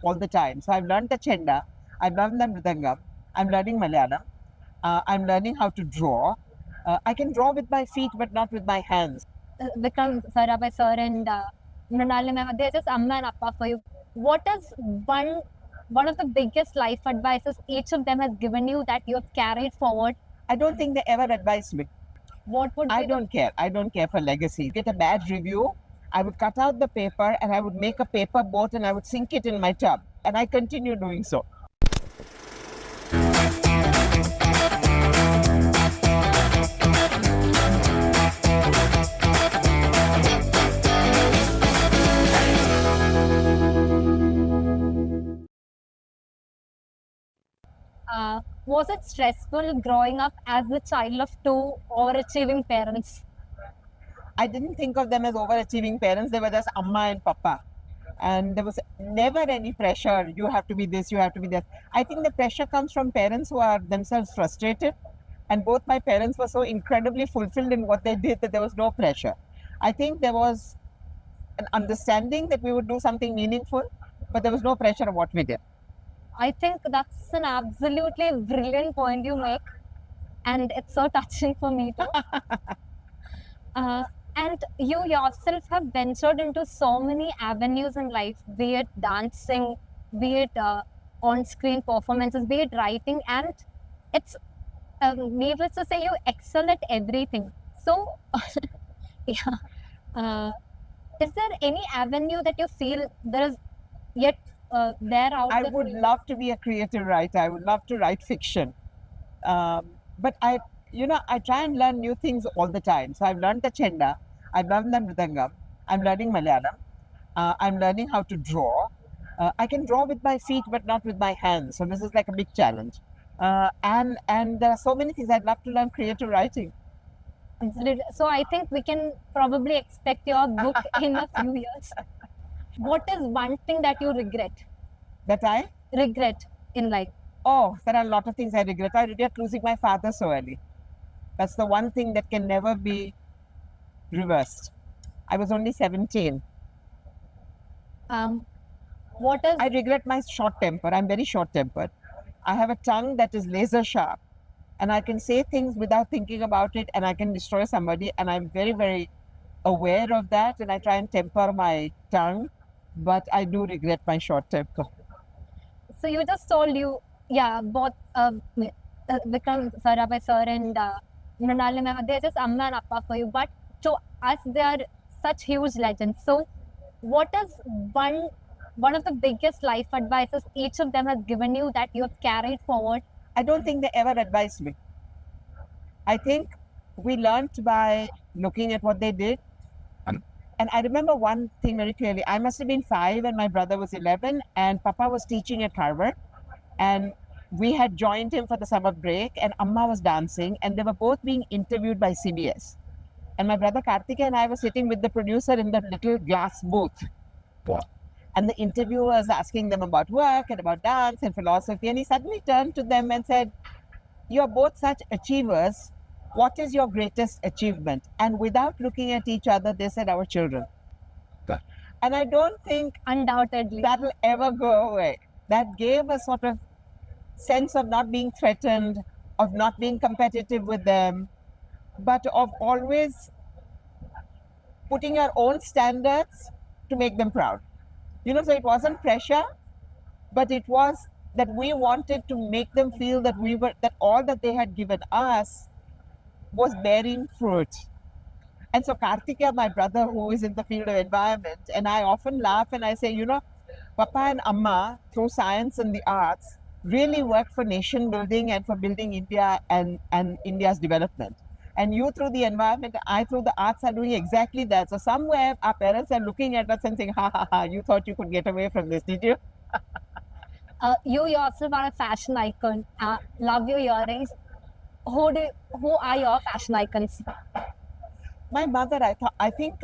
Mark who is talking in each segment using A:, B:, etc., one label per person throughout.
A: all the time. So I've learned the chenda, I've learned the mridangam, I'm learning Malayalam, I'm learning how to draw. I can draw with my feet, but not with my hands.
B: Vikram Sarabhai sir and Mrinalini ma'am, they're just Amma and Appa for you. What is one of the biggest life advices each of them has given you that you have carried forward?
A: I don't think they ever advised me.
B: What would
A: I
B: be
A: don't care. I don't care for legacy. Get a bad review, I would cut out the paper and I would make a paper boat and I would sink it in my tub. And I continue doing so.
B: was it stressful growing up as the child of two overachieving parents?
A: I didn't think of them as overachieving parents. They were just Amma and Papa. And there was never any pressure. You have to be this, you have to be that. I think the pressure comes from parents who are themselves frustrated. And both my parents were so incredibly fulfilled in what they did that there was no pressure. I think there was an understanding that we would do something meaningful, but there was no pressure of what we did.
B: I think that's an absolutely brilliant point you make, and it's so touching for me too. And you yourself have ventured into so many avenues in life, be it dancing, be it on-screen performances, be it writing, and it's needless to say you excel at everything. So, yeah. Is there any avenue that you feel there is yet there out
A: I
B: there?
A: would love to be a creative writer. I would love to write fiction. But I try and learn new things all the time. So I've learned the chenda, I've learned the mridangam, I'm learning Malayalam, I'm learning how to draw. I can draw with my feet, but not with my hands. So this is like a big challenge. And there are so many things I'd love to learn creative writing.
B: So I think we can probably expect your book in a few years. What is one thing that you regret?
A: That I?
B: Regret in life?
A: Oh, there are a lot of things I regret. I regret losing my father so early. That's the one thing that can never be reversed. I was only 17.
B: What is?
A: I regret my short temper. I'm very short tempered. I have a tongue that is laser sharp, and I can say things without thinking about it, and I can destroy somebody. And I'm very, very aware of that, and I try and temper my tongue, but I do regret my short temper.
B: So you just told both Vikram Sarabhai sir and Mrinalini ma'am, they're just Amma and Appa for you. But to us, they are such huge legends. So, what is one of the biggest life advices each of them has given you that you have carried forward?
A: I don't think they ever advised me. I think we learned by looking at what they did. And I remember one thing very clearly. I must have been 5 and my brother was 11, and Papa was teaching at Harvard. And we had joined him for the summer break, and Amma was dancing, and they were both being interviewed by CBS. And my brother Karthika and I were sitting with the producer in the little glass booth.
C: Wow.
A: And the interviewer was asking them about work and about dance and philosophy. And he suddenly turned to them and said, "You're both such achievers. What is your greatest achievement?" And without looking at each other, they said, "Our children."
C: That-
A: And I don't think
B: Undoubtedly
A: that will ever go away. That gave a sort of sense of not being threatened, of not being competitive with them, but of always putting your own standards to make them proud. So it wasn't pressure, but it was that we wanted to make them feel that that all that they had given us was bearing fruit. And so Karthika, my brother, who is in the field of environment, and I often laugh and I say, Papa and Amma, through science and the arts, really worked for nation building and for building India and India's development. And you, through the environment, I, through the arts, are doing exactly that. So somewhere our parents are looking at us and saying, "Ha ha ha, you thought you could get away from this, did you?"
B: you yourself are a fashion icon. Love your earrings. Who are your fashion icons?
A: My mother, I think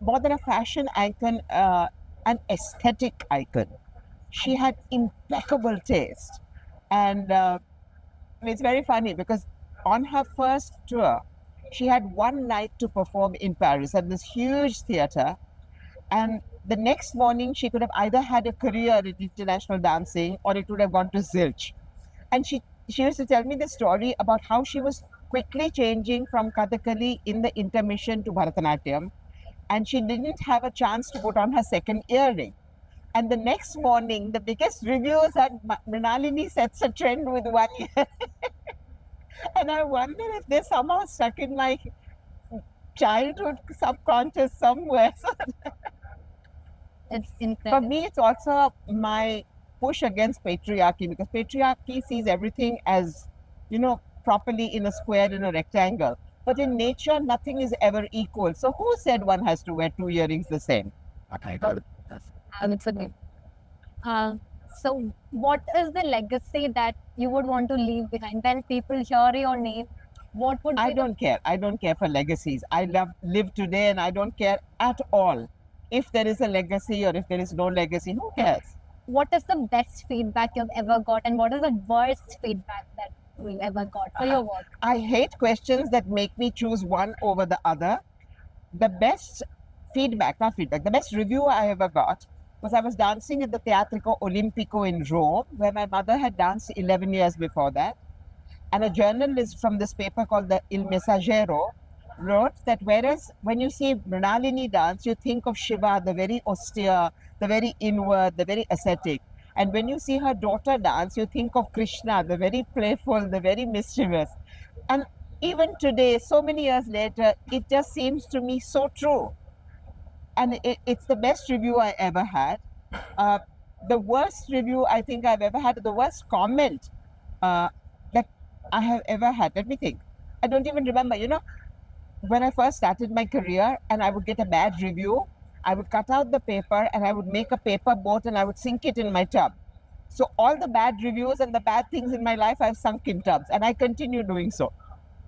A: more than a fashion icon, an aesthetic icon. She had impeccable taste. And it's very funny because on her first tour, she had one night to perform in Paris at this huge theater. And the next morning she could have either had a career in international dancing or it would have gone to zilch. And she used to tell me the story about how she was quickly changing from Kathakali in the intermission to Bharatanatyam, and she didn't have a chance to put on her second earring. And the next morning, the biggest reviews had Mrinalini sets a trend with 1 year. And I wonder if they're somehow stuck in my childhood subconscious somewhere. So
B: It's
A: for
B: incredible.
A: me, it's also my push against patriarchy, because patriarchy sees everything as, properly in a square, in a rectangle. But in nature, nothing is ever equal. So who said one has to wear 2 earrings the same?
B: Absolutely. So, what is the legacy that you would want to leave behind when people hear your name? What would be
A: I don't care. I don't care for legacies. I live today, and I don't care at all if there is a legacy or if there is no legacy. Who cares?
B: what is the best feedback you've ever got, and what is the worst feedback that you've ever got for your work?
A: I hate questions that make me choose one over the other. The best the best review I ever got was I was dancing at the Teatrico Olimpico in Rome, where my mother had danced 11 years before that. And a journalist from this paper called the Il Messaggero wrote that whereas when you see Mrinalini dance, you think of Shiva, the very austere, the very inward, the very ascetic. And when you see her daughter dance, you think of Krishna, the very playful, the very mischievous. And even today, so many years later, it just seems to me so true. And it's the best review I ever had. The worst review I think I've ever had, the worst comment that I have ever had. Let me think. I don't even remember. When I first started my career and I would get a bad review, I would cut out the paper and I would make a paper boat and I would sink it in my tub. So all the bad reviews and the bad things in my life I've sunk in tubs, and I continue doing so.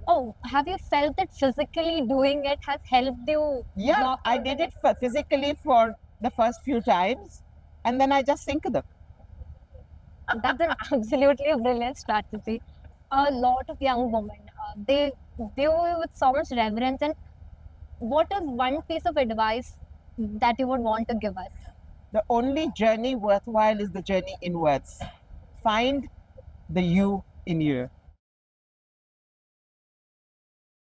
B: Oh, have you felt that physically doing it has helped you?
A: Yeah,
B: knock
A: I
B: out
A: did
B: the-
A: it physically for the first few times, and then I just sink them.
B: That's an absolutely brilliant strategy. A lot of young women, they do it with so much reverence. And what is one piece of advice that you would want to give us?
A: The only journey worthwhile is the journey inwards. Find the you in you.